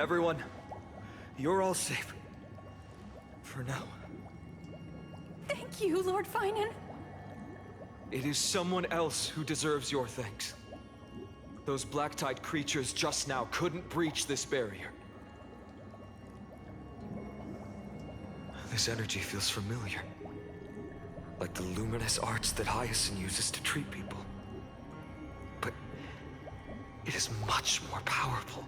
Everyone, you're all safe. For now. Thank you, Lord Finan. It is someone else who deserves your thanks. Those black-tide creatures just now couldn't breach this barrier. This energy feels familiar. Like the luminous arts that Hyacinth uses to treat people. But it is much more powerful.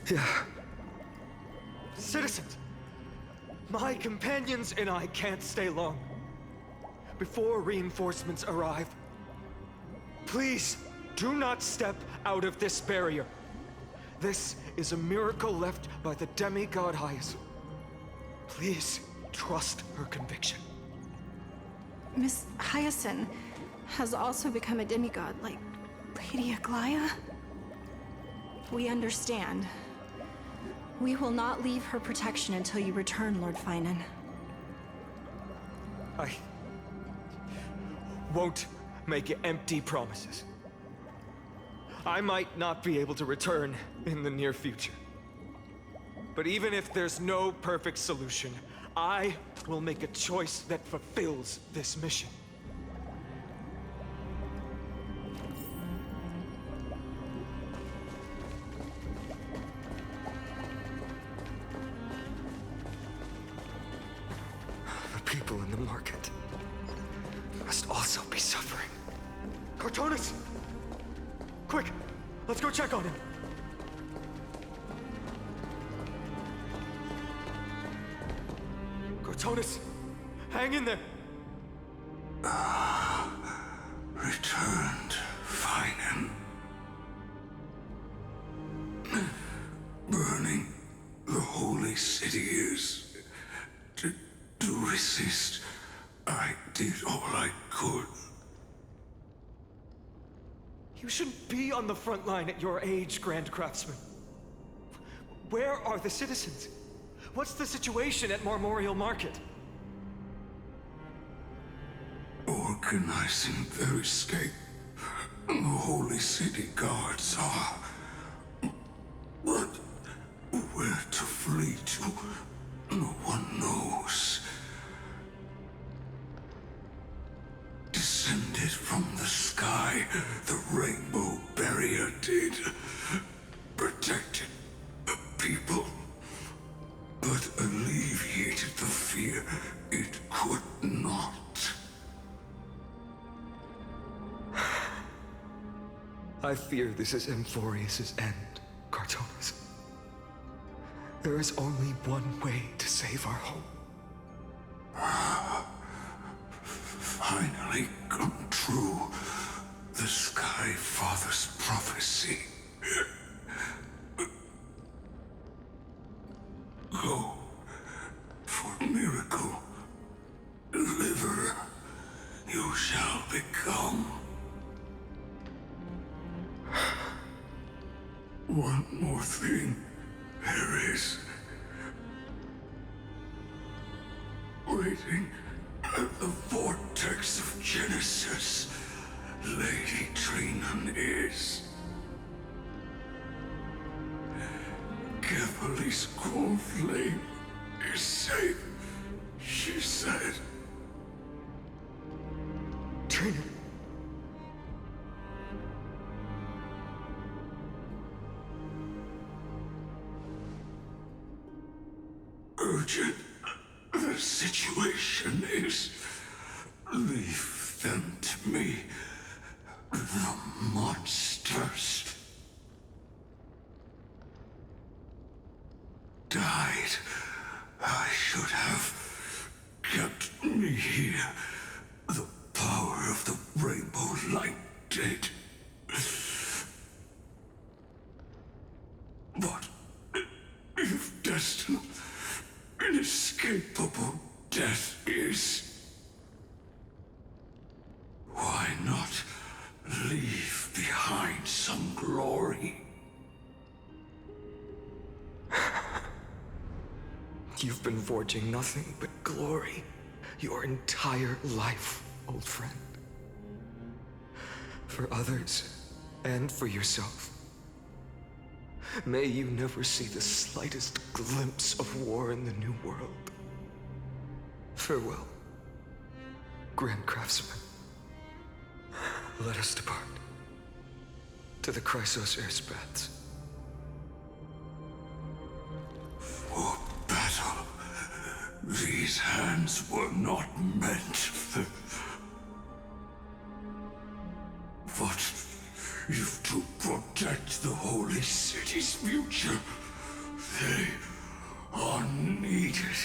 Yeah. Citizens! My companions and I can't stay long. Before reinforcements arrive, please do not step out of this barrier. This is a miracle left by the demigod Hyacinth. Please trust her conviction. Miss Hyacinth has also become a demigod, like Lady Aglaya. We understand. We will not leave her protection until you return, Lord Finan. I won't make empty promises. I might not be able to return in the near future. But even if there's no perfect solution, I will make a choice that fulfills this mission. The people in the market must also be suffering. Cartonis! Quick! Let's go check on him! Cartonis! Hang in there! Returned, Finan. Burning the holy city is... To resist, I did all I could. You shouldn't be on the front line at your age, Grand Craftsman. Where are the citizens? What's the situation at Marmorial Market? Organizing their escape. The holy city guards are... But where to flee to, no one knows. Descended from the sky, the rainbow barrier did. Protected people, but alleviated the fear it could not. I fear this is Amphorius' end, Cartonis. There is only one way to save our home. Finally come true, the Sky Father's prophecy. Go for miracle. Deliver, you shall become. One more thing there is. Waiting at the vortex of Genesis, Lady Trinan is. Kevali's cold flame is safe, she said. Trinan. Urgent. The situation is... Leave them to me. The monsters. Died. I should have kept me here. The power of the rainbow light did. But if destined, inescapable death is, why not leave behind some glory? You've been forging nothing but glory your entire life, old friend. For others, And for yourself. May you never see the slightest glimpse of war in the New World. Farewell, Grand Craftsman. Let us depart to the Chrysos airspats. For battle, these hands were not meant. But if to protect the holy city's future, they are needed.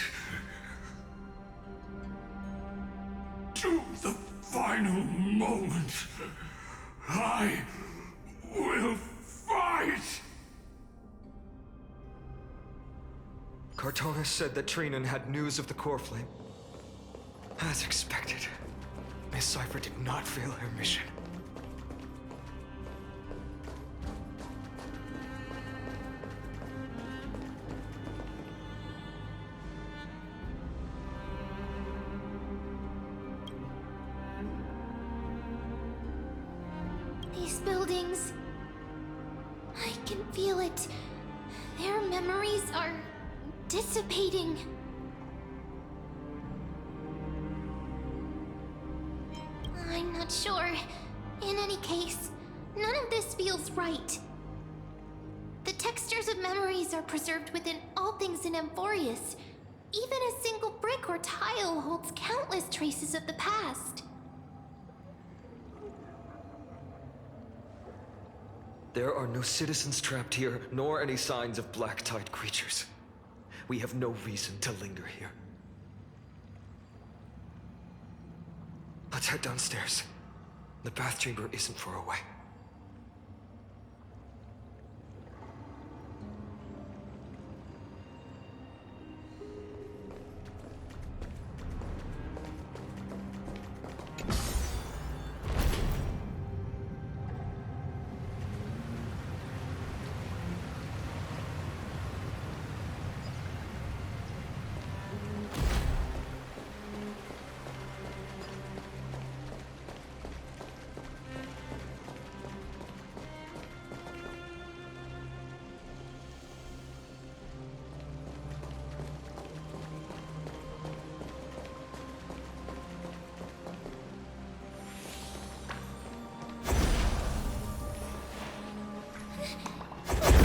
To the final moment, I will fight! Cartonis said that Trinan had news of the core flame. As expected, Miss Cipher did not fail her mission. These buildings... I can feel it. Their memories are dissipating. I'm not sure. In any case, none of this feels right. The textures of memories are preserved within all things in Amphorius. Even a single brick or tile holds countless traces of the past. There are no citizens trapped here, nor any signs of black-tide creatures. We have no reason to linger here. Let's head downstairs. The bath chamber isn't far away.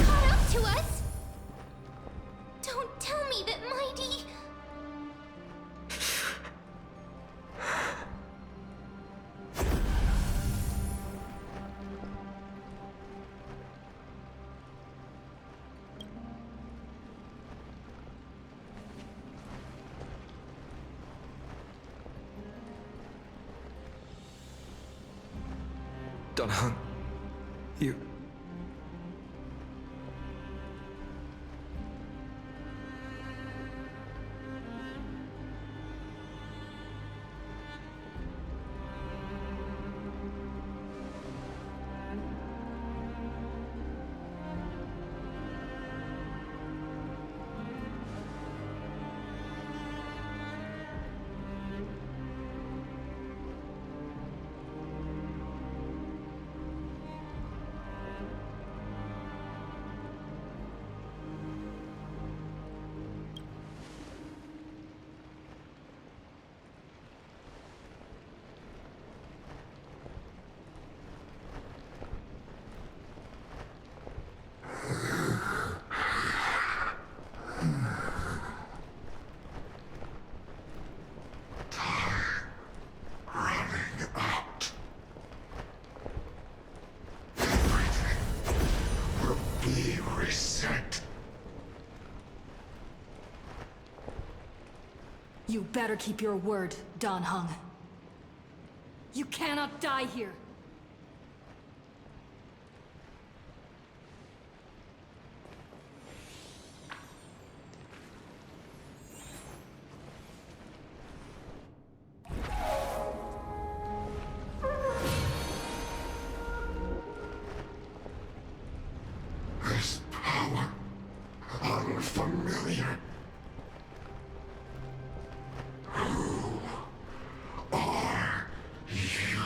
Caught up to us? Don't tell me that Mighty... Dunhung, you... Be reset. You better keep your word, Dan Heng. You cannot die here. This power, unfamiliar. Who are you?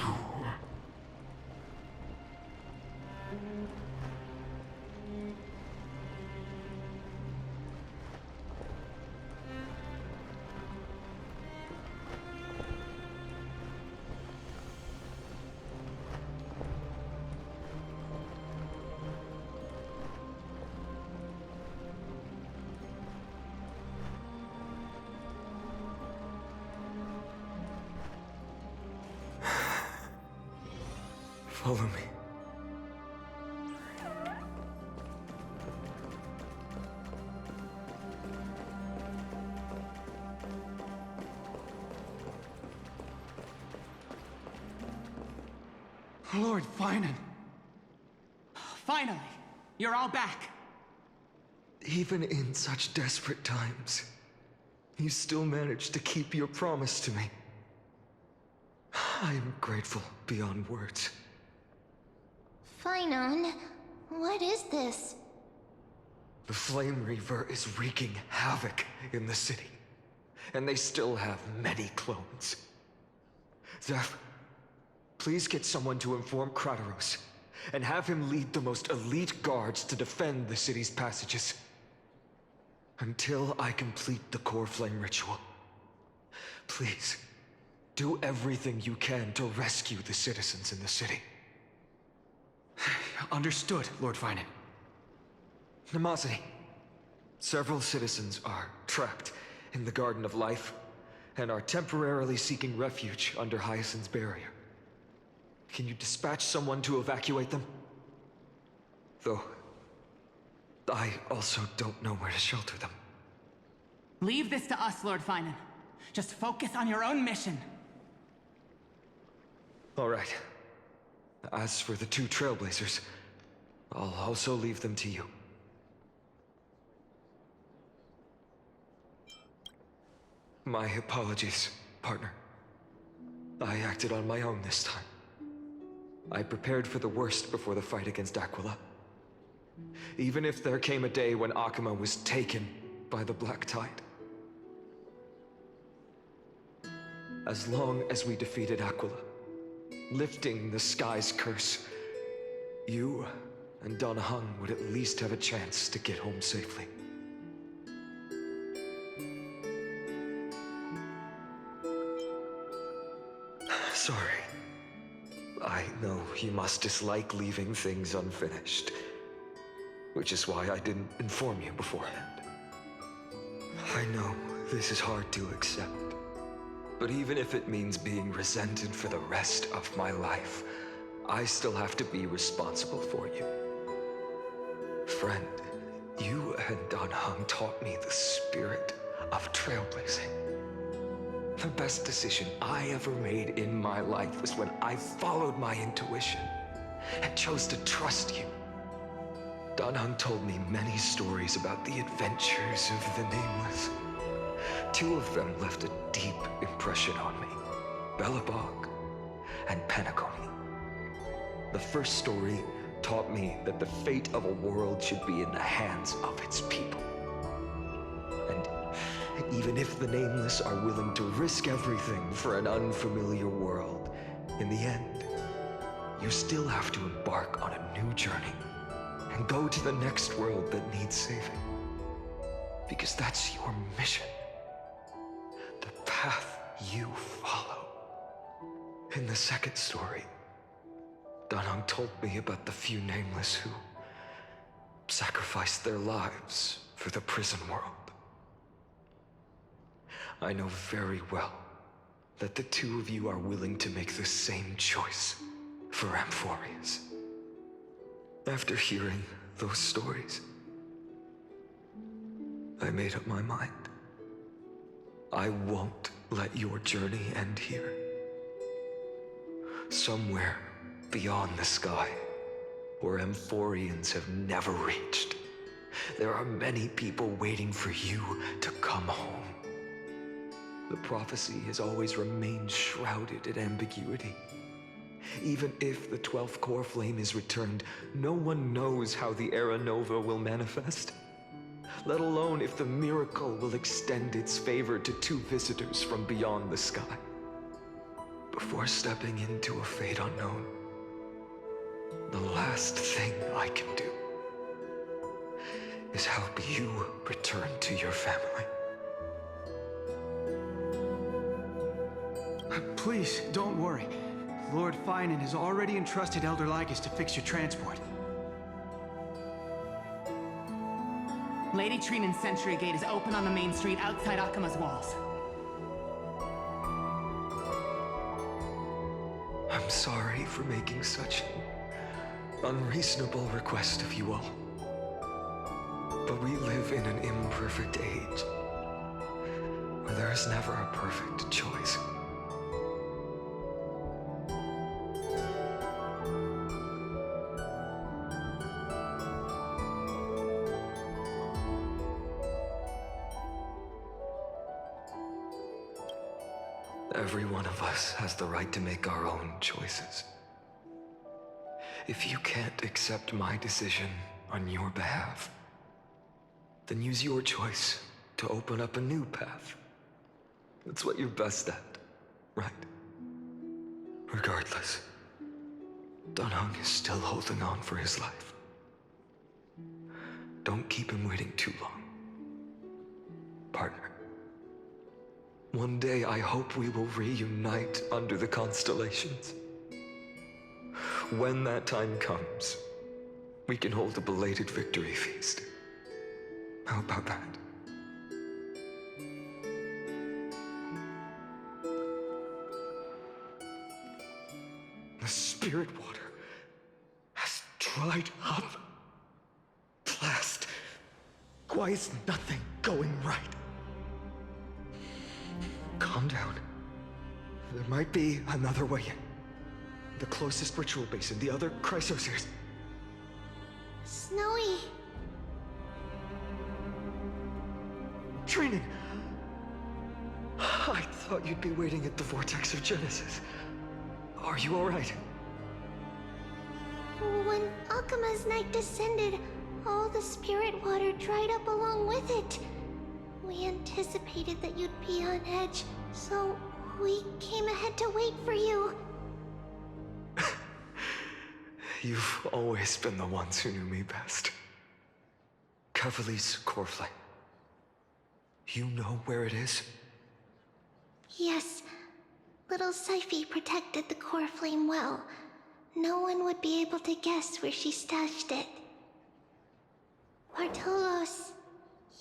Follow me. Lord Finan. Finally, you're all back. Even in such desperate times, you still managed to keep your promise to me. I am grateful beyond words. Finon, what is this? The Flame Reaver is wreaking havoc in the city, and they still have many clones. Zeph, please get someone to inform Kratos, and have him lead the most elite guards to defend the city's passages. Until I complete the core flame ritual. Please, do everything you can to rescue the citizens in the city. Understood, Lord Finan. Nemazini, several citizens are trapped in the Garden of Life and are temporarily seeking refuge under Hyacinth's barrier. Can you dispatch someone to evacuate them? Though, I also don't know where to shelter them. Leave this to us, Lord Finan. Just focus on your own mission. All right. As for the two Trailblazers, I'll also leave them to you. My apologies, partner. I acted on my own this time. I prepared for the worst before the fight against Aquila. Even if there came a day when Akuma was taken by the Black Tide. As long as we defeated Aquila, lifting the sky's curse, you and Dan Heng would at least have a chance to get home safely. Sorry. I know you must dislike leaving things unfinished, which is why I didn't inform you beforehand. I know this is hard to accept, but even if it means being resented for the rest of my life, I still have to be responsible for you. Friend, you and Dan Heng taught me the spirit of trailblazing. The best decision I ever made in my life was when I followed my intuition and chose to trust you. Dan Heng told me many stories about the adventures of the Nameless. Two of them left a deep impression on me, Belobog and Penacony. The first story taught me that the fate of a world should be in the hands of its people. And even if the Nameless are willing to risk everything for an unfamiliar world, in the end, you still have to embark on a new journey and go to the next world that needs saving. Because that's your mission. The path you follow. In the second story, Dan Heng told me about the few Nameless who sacrificed their lives for the prison world. I know very well that the two of you are willing to make the same choice for Amphorius. After hearing those stories, I made up my mind. I won't let your journey end here. Somewhere beyond the sky, where Amphorians have never reached, there are many people waiting for you to come home. The prophecy has always remained shrouded in ambiguity. Even if the 12th core flame is returned, no one knows how the Era Nova will manifest. Let alone if the miracle will extend its favor to two visitors from beyond the sky. Before stepping into a fate unknown, the last thing I can do is help you return to your family. Please, don't worry. Lord Finan has already entrusted Elder Lycus to fix your transport. Lady Trinan's Sentry Gate is open on the main street outside Akuma's walls. I'm sorry for making such an unreasonable request of you all. But we live in an imperfect age, where there is never a perfect choice. Every one of us has the right to make our own choices. If you can't accept my decision on your behalf, then use your choice to open up a new path. That's what you're best at, right? Regardless, Dan Heng is still holding on for his life. Don't keep him waiting too long. Partner. One day I hope we will reunite under the constellations. When that time comes, we can hold a belated victory feast. How about that? The spirit water has dried up. Blast. Why is nothing going right? Calm down. There might be another way in. The closest ritual basin, the other chrysospheres. Snowy. Training! I thought you'd be waiting at the vortex of Genesis. Are you alright? When Akuma's night descended, all the spirit water dried up along with it. We anticipated that you'd be on edge, so we came ahead to wait for you. You've always been the ones who knew me best. Kavali's core flame. You know where it is? Yes. Little Syphie protected the core flame well. No one would be able to guess where she stashed it. Bartolos,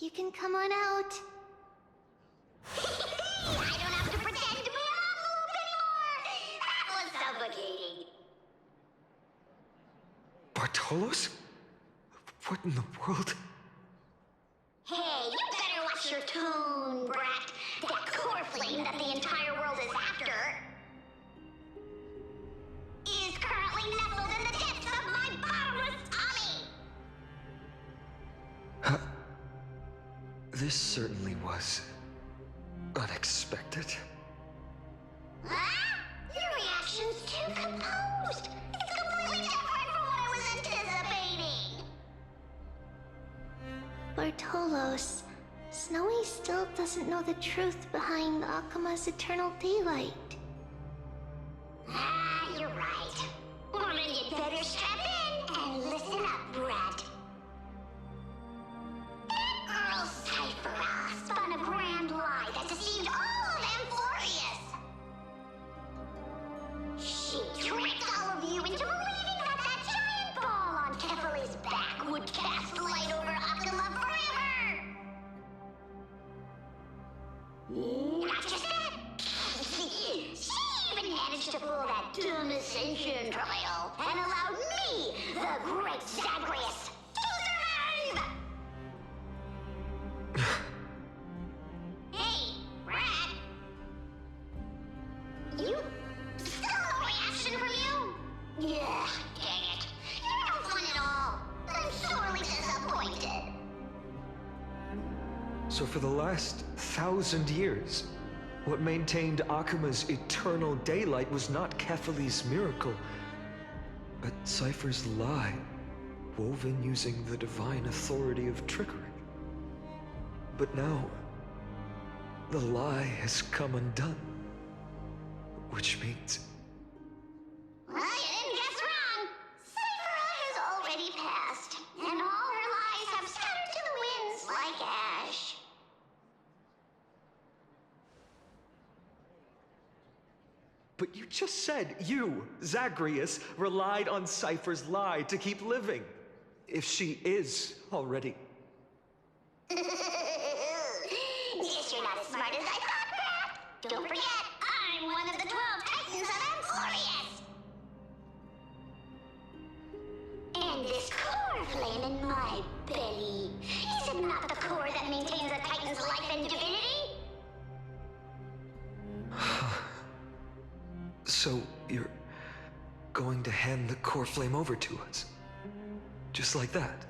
you can come on out. I don't have to pretend to be an envelope anymore! That was suffocating. Bartolos? What in the world? Hey, you better watch your tone, brat. That core flame that the entire world is after is currently nestled in the depths of my bottomless tummy! This certainly was unexpected. Huh? Your reaction's too composed. It's completely different from what I was anticipating. Bartolos, Snowy still doesn't know the truth behind Akuma's eternal daylight. Ah, you're right. Well, then you'd better strap in and listen up, brat. That girl Cyphera spun a grand lie that deceived all of Amphorius. She tricked all of you into believing that that giant ball on Kefali's back would cast light over Akuma forever. Not just that. She even managed to pull that dumb ascension trial and allowed me, the great Zagreus, to survive! Hey, Brad. You... still no reaction from you? Yeah, dang it. You're no fun at all. I'm sorely disappointed. So for the last 1,000 years, what maintained Akuma's eternal daylight was not Kefali's miracle, but Cypher's lie, woven using the divine authority of trickery. But now, the lie has come undone, which means... Well, you didn't guess wrong. Cyphera has already passed, and all her lies have scattered to the winds like ash. But you just said you, Zagreus, relied on Cypher's lie to keep living. If she is already... Guess you're not as smart as I thought, Brad. Don't forget, I'm one of the 12 Titans of Amphorius. this core flame in my belly. Is it not the core that maintains a Titan's life and divinity? So, you're going to hand the core flame over to us? Just like that?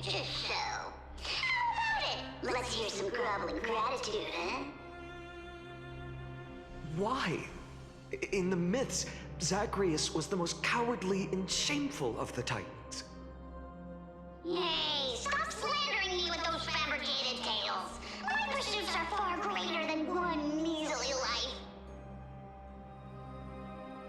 Just so. How about it? Let's hear some groveling gratitude, huh? Why? In the myths, Zagreus was the most cowardly and shameful of the Titans. Hey, stop slandering me with those fabricated tales. My pursuits are far greater than one measly life.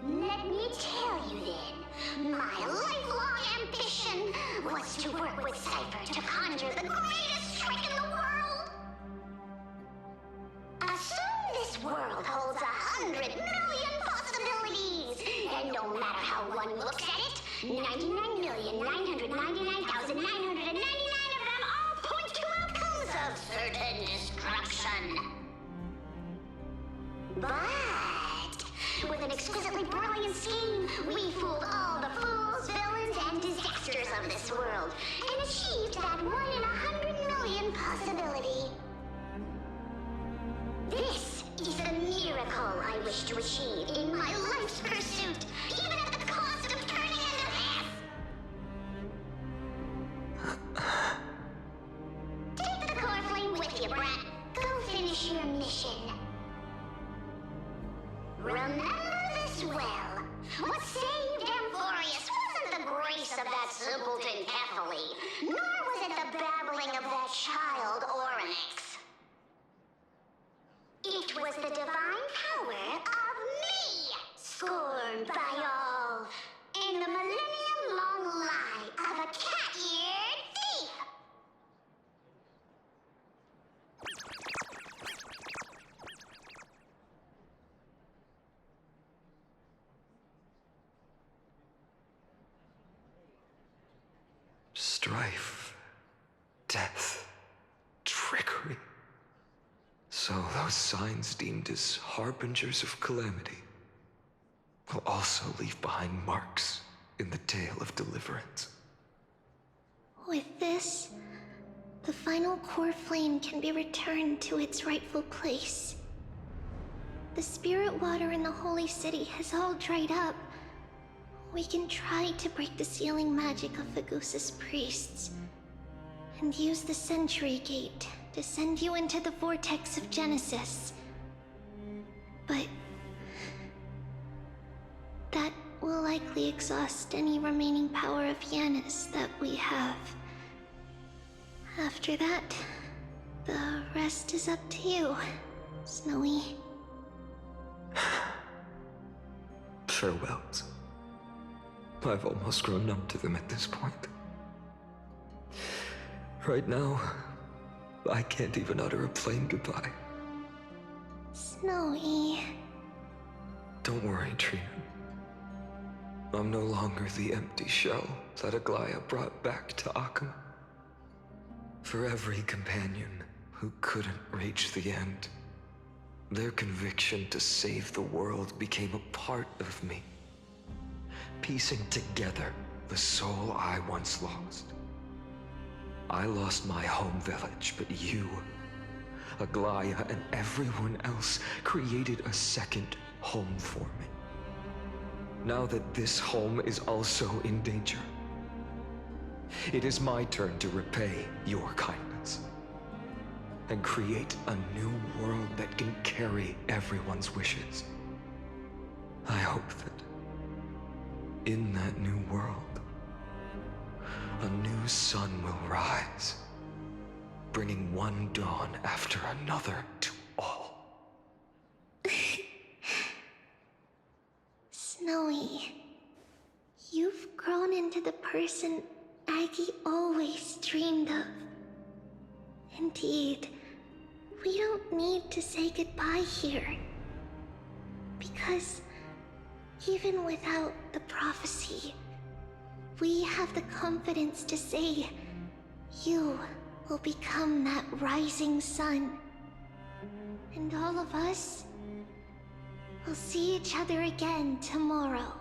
Let me tell you then, my lifelong ambition was to work with Cypher to conjure the greatest trick in the world. Assume this world holds 100 million possibilities, and no matter how one looks at it, 99,999,999 of them all point to outcomes of certain destruction. But with an exquisitely brilliant scheme, we fooled all the fools, villains, and disasters of this world, and achieved that 1 in 100 million possibility. This is the miracle I wish to achieve in my life's pursuit, even at the cost of turning into this! Take the core flame with you, brat. Go finish your mission. Remember this well. What saved Amphorius wasn't the grace of that simpleton Kephale, nor was it the babbling of that child Oryx. It was the divine power of me, scorned by all, and the millennium-long lie of a cat-eared thief. Strife, death, trickery. So those signs deemed as harbingers of calamity will also leave behind marks in the tale of deliverance. With this, the final core flame can be returned to its rightful place. The spirit water in the holy city has all dried up. We can try to break the sealing magic of Fagusa's priests and use the Century Gate to send you into the vortex of Genesis. But that will likely exhaust any remaining power of Yanis that we have. After that, the rest is up to you, Snowy. Farewells. I've almost grown numb to them at this point. Right now, I can't even utter a plain goodbye. Snowy. Don't worry, Trina. I'm no longer the empty shell that Aglaya brought back to Akama. For every companion who couldn't reach the end, their conviction to save the world became a part of me, piecing together the soul I once lost. I lost my home village, but you, Aglaya, and everyone else created a second home for me. Now that this home is also in danger, it is my turn to repay your kindness and create a new world that can carry everyone's wishes. I hope that in that new world, a new sun will rise, bringing one dawn after another to all. Snowy, you've grown into the person Aggie always dreamed of. Indeed, we don't need to say goodbye here. Because even without the prophecy, we have the confidence to say you will become that rising sun. And all of us will see each other again tomorrow.